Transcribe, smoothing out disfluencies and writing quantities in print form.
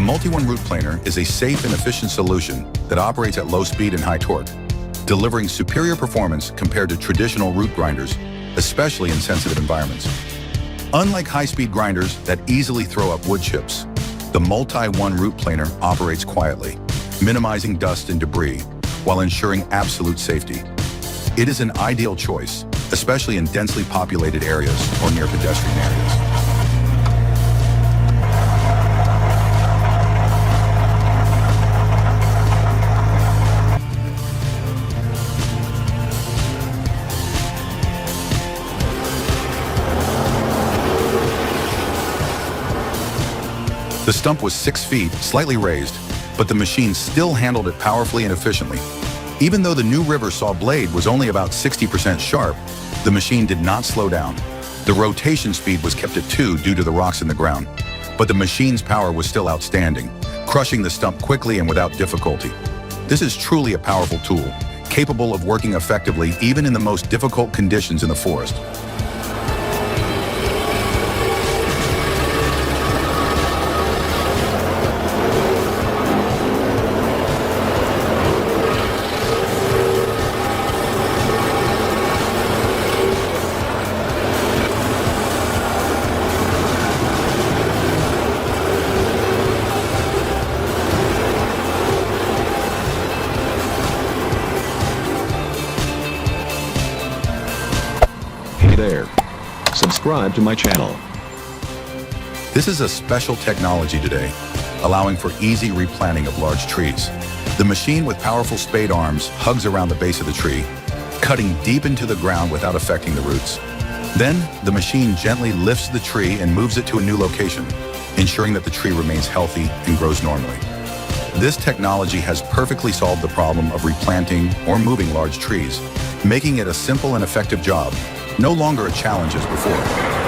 Multi-One Root Planer is a safe and efficient solution that operates at low speed and high torque, delivering superior performance compared to traditional root grinders, especially in sensitive environments. Unlike high-speed grinders that easily throw up wood chips, the Multi-One Root Planer operates quietly, minimizing dust and debris while ensuring absolute safety. It is an ideal choice, especially in densely populated areas or near pedestrian areas. The stump was 6 feet, slightly raised, but the machine still handled it powerfully and efficiently. Even though the new river saw blade was only about 60% sharp, the machine did not slow down. The rotation speed was kept at 2 due to the rocks in the ground, but the machine's power was still outstanding, crushing the stump quickly and without difficulty. This is truly a powerful tool, capable of working effectively even in the most difficult conditions in the forest. Hey there. Subscribe to my channel. This is a special technology today, allowing for easy replanting of large trees. The machine with powerful spade arms hugs around the base of the tree, cutting deep into the ground without affecting the roots. Then, the machine gently lifts the tree and moves it to a new location, ensuring that the tree remains healthy and grows normally. This technology has perfectly solved the problem of replanting or moving large trees, making it a simple and effective job, no longer a challenge as before.